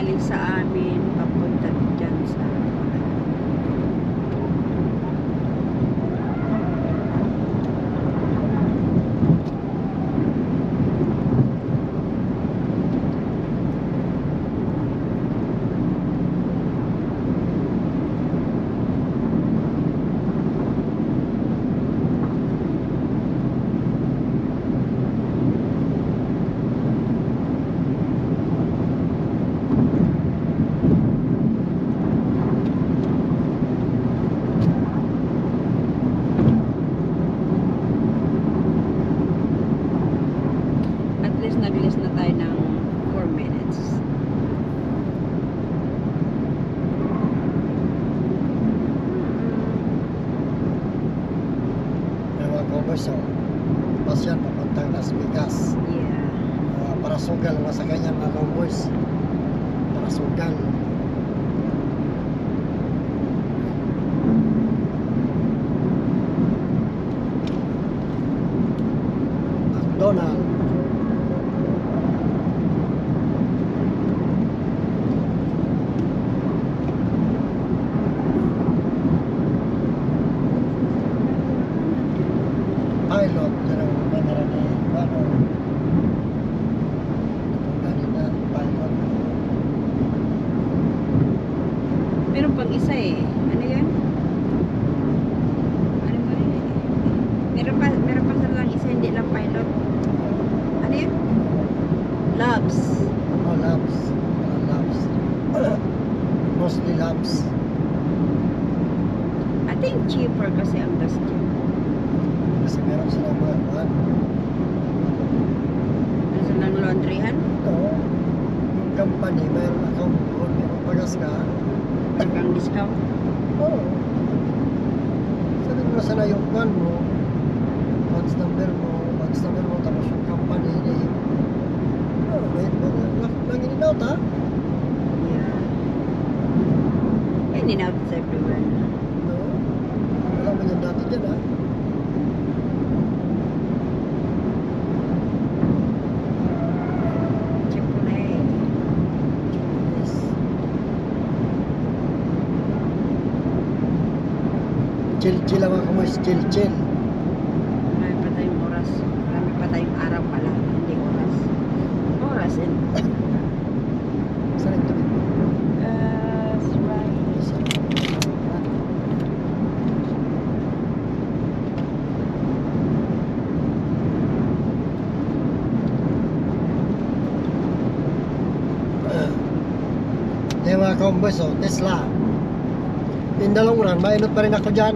galing sa amin papunta dyan sa nag-list na tayo ng 4 minutes. Ewan ko ba so, pasyan papuntang Las Vegas. Yeah. Para sugal mga sa ganyan mga boys. Para sugal. McDonald. Pilot, yan ang kamera ni ano, kanina, pilot. Meron pang isa eh. Ano yan? Ano ba yun? Meron pa sa lang isa, hindi lang pilot. Ano yan? Labs. Oh, labs. Labs. Mostly labs. I think cheaper kasi ang gas dyan. Kasi meron silang mga kuhan. Ano silang laundryhan? Oo. Yung company, mayroon akong doon. Yung pagas ka. Hanggang discount. Oo. Sabi mo sana yung kuhan mo. Badge number mo, tapos yung company name. Oo, may lang in-out ha? Yeah. And in out is everywhere na. Oo. Wala mo yan dati dyan ha? Chick-fil-A. Yes. Chill lang ako mo, chill. Marami pa tayong oras. Marami pa tayong araw pala. Hindi oras. Oras and Saan ito? right. Yung mga combos, oh, Tesla. Pindalong mainot pa rin ako dyan.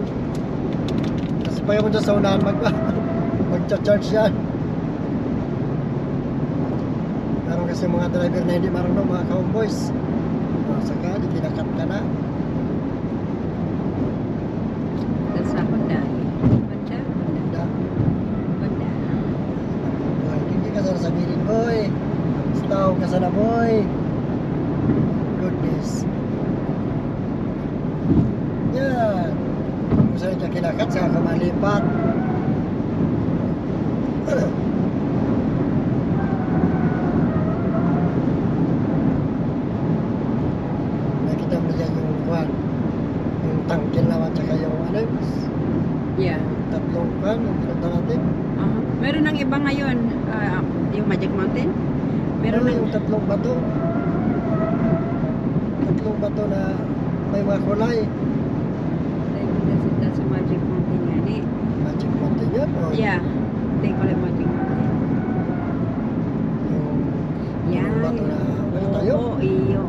Kasi pag ako dyan sa unahan, magcha-charge yan. Meron kasi mga driver na hindi marunong, mga cowboys. Saka, di kinakat ka na. That's not Honda. Honda? Hindi. Honda. Boy, hindi ka sana sabihin, boy. Staw ka sana, boy. Goodness. Yan. Kung saan ka kinakat, saka ka malipat. Nakita mo dyan yung kwan. Yung tangkil naman, tsaka yung ano, Yeah. tatlong kwan, yung pinunta natin. Meron ng iba ngayon. Yung Magic Mountain. Meron Ano ng... yung tatlong bato. Tatlong bato na may mga kulay. That's a Magic Mountain yan eh. Magic Mountain yun, o Yeah. They call it Magic Mountain. yung bato na wala tayo. Oo, iyo.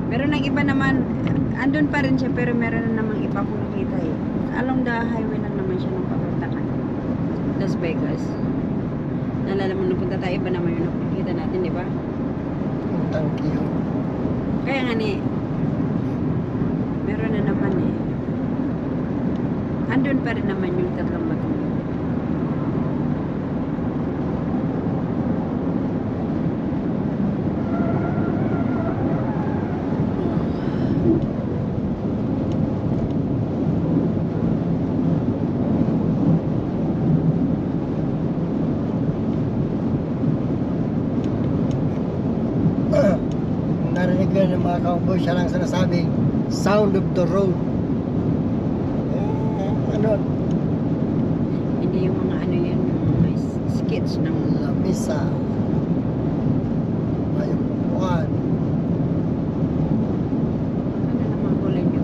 Meron ng iba naman, andun pa rin siya pero meron na namang iba kung nakita eh. Along the highway lang naman siya nung papunta ka. Las Vegas. Naalala mo nung punta tayo, iba naman yung nakikita natin, di ba? Yung tangki yun. Kaya nga ni, meron na naman eh. Andun pa rin naman yung tatlong batong. kaibigan ng mga cowboy, siya lang sinasabing sound of the road. Ano? Hindi yung mga ano yun, yung mga skits ng Lamisa. Ayong upuan. ano naman kulay nyo.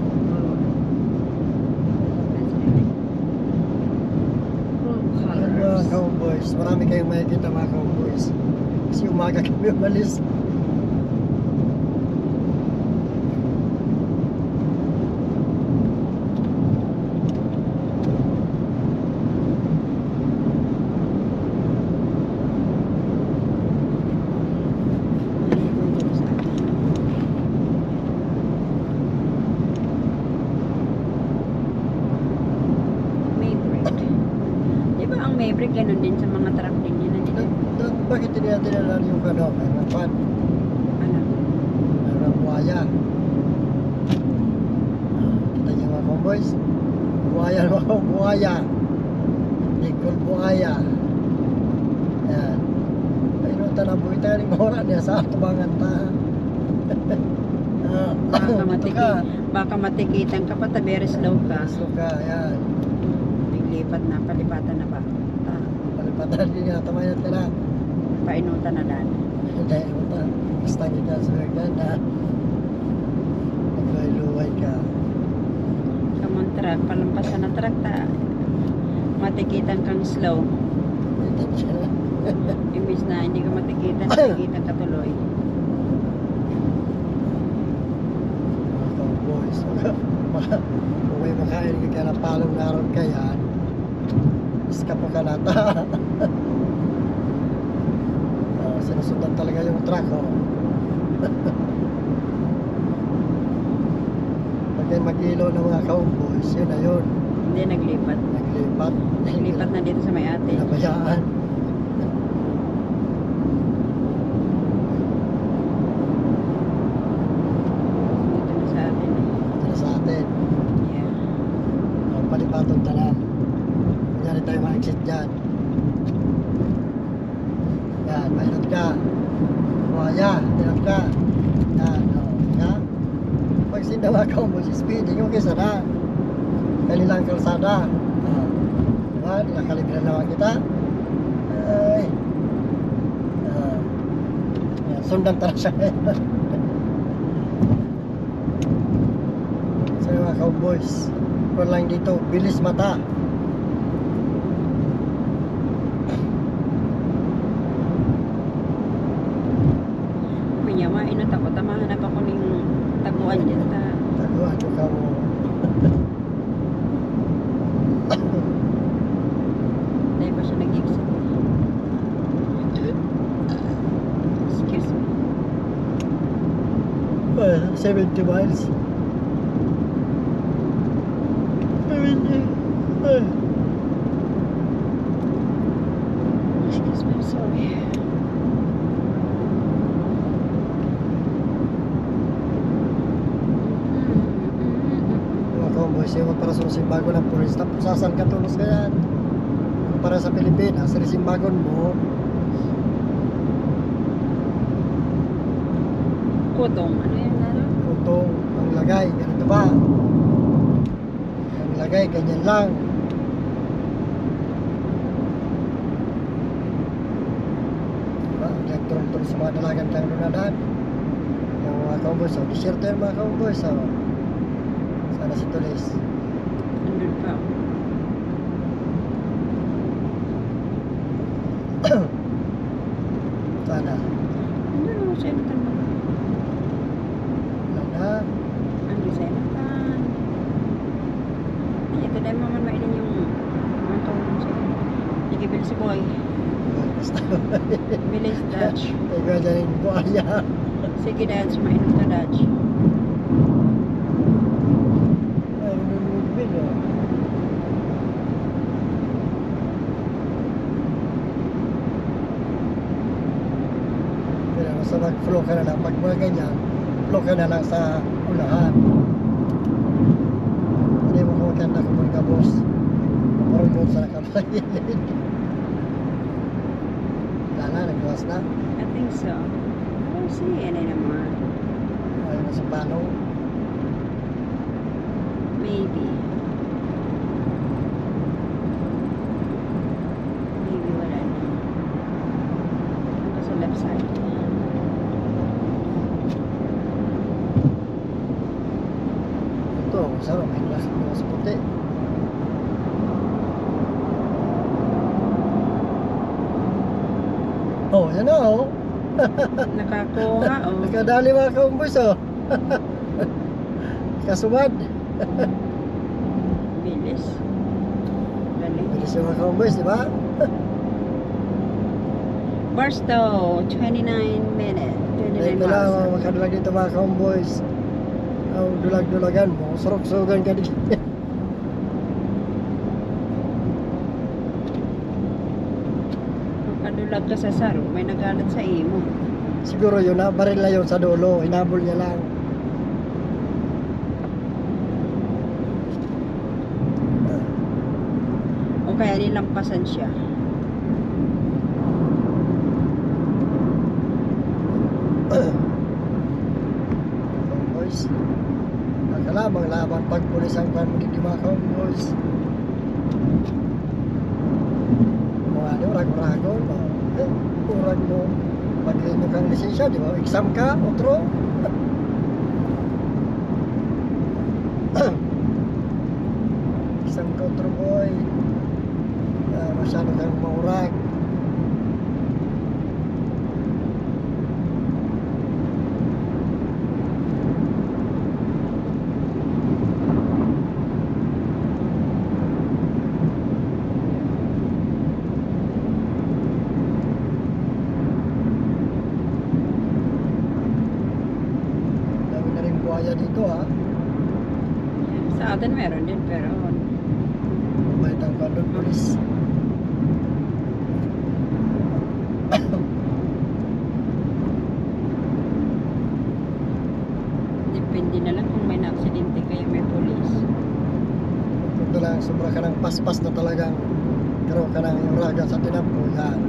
Ang mga cowboys, marami kayong makikita mga cowboys. Kasi umaga kami umalis. Maverick, ganun din sa mga truck din yun. Bakit tinatinalan yung ano? Mayroong pan, Ano? mayroong buhaya. Kita niyo mga cowboys? Buhaya mga buhaya. Nicol buhaya. Yan. Painutan ang buhay tayo ng mora niya sa atubangan ta. Baka matikitan ka pa, very slow ka. So ka, yan. Naglipat na, palipatan na ba? Palipatan din nga, tamayan ka na. Painutan na daan. Hindi, ito. Basta kita sa ganda. Nagluhay-luhay ka. Kamang truck, palampasan na truck ta. Matikitan kang slow. Imbis na hindi ka matikitan, matikitan ka tuloy. Cowboys. Kung may makain ka na palong naroon ka yan, iskapo ka nata. Sinusundan talaga yung truck, oh. Pag yan mag-ilaw ng mga cowboys, yun na yun. Hindi, naglipat. Naglipat. Naglipat na dito sa may ate. Nabayaan. Dito na sa atin. Ito na sa atin. Yeah. Ang palipatong tala. Kunyari tayo ma-exit dyan. Yan, mainot ka. Buhaya, mainot ka. Yan, o. Yan. Pag sindawa ka mo, si speeding, yung kisa na. Kanilang kalsada. Diba? Nakakalibran naman kita. Ay. Yan, sundan tala siya. So yung mga cowboys, kung lang dito, bilis mata. Manyawa, inot ako. Tamahanap ako ng taguan dyan. Taguan ko ka mo. Dahil pa siya nag-exit. Excuse me. 70 miles. 70. Excuse me, I'm sorry. Mga cowboys, yung para sa simbago ng pulis, tapos saan ka tulos ka yan? Para sa Pilipinas, simbagon mo, Kutong. Ano yan, Lalo? kutong ang lagay, ganito ba? Ang lagay, ganyan lang. Diba? Nagturong-turong sa mga dalagan kang lunadaan. Yung mga cowboys, oh, disyerto yung mga cowboys, oh. Sana si Tulis. Andun pa. Sana. Andun ako sa inatan mo. Wala na. Andun sa inatan. Ito dahil maman mailin yung mga tulong sa'yo. Ikibil si boy. Basta. Bilis, Dutch. Ikaw dyan yung buhaya. Sige, Dutch. Mainom ka, Dutch. Ay, nunubin, oh. Pero basta mag-flow ka na lang. Pag mga ganyan, flow ka na lang sa unahan. Hindi mo kung maganda kung mga boss. Parang doon sa nakabayilid. Wala na, nagkawas na. I think so. We'll see. Ano naman. Ayaw na sa Panong. Maybe. Maybe wala na. Hanggang sa left side. Ito, sarap. May nasa puti. Oh, yan na oh. Nakakuha, oh. Nakadali mga kaumbos oh. Kasubad. Bilis. Galing. Bilis yung mga kaumbos, di ba? Barstow, 29 minutes. 29 Dahil ko lang miles. makadulag dito mga kaumbos. Ang dulag-dulagan mo, surok-sugan ka dito. Kadulag ka sa saro, may nagalat sa imo. Siguro yun na, baril na yun sa dulo. Hinabol niya lang. O kaya nilampasan siya. Kaumbos. Nakalamang laban pag pulis ang pamilya mga kaumbos. Mga ano, rago-rago. Urag mo. Pag-renew kang lisensya, di ba? Exam ka, otro. Exam ka, otro boy. Masyado kang maurag. Dami na rin buhaya dito ha. Sa atin meron din, pero May tangkad doon, polis. depende na lang kung may na-aksidente kaya may police. Kung talagang sobra ka ng paspas na talagang karoon ka ng uragan sa tinapko, yan.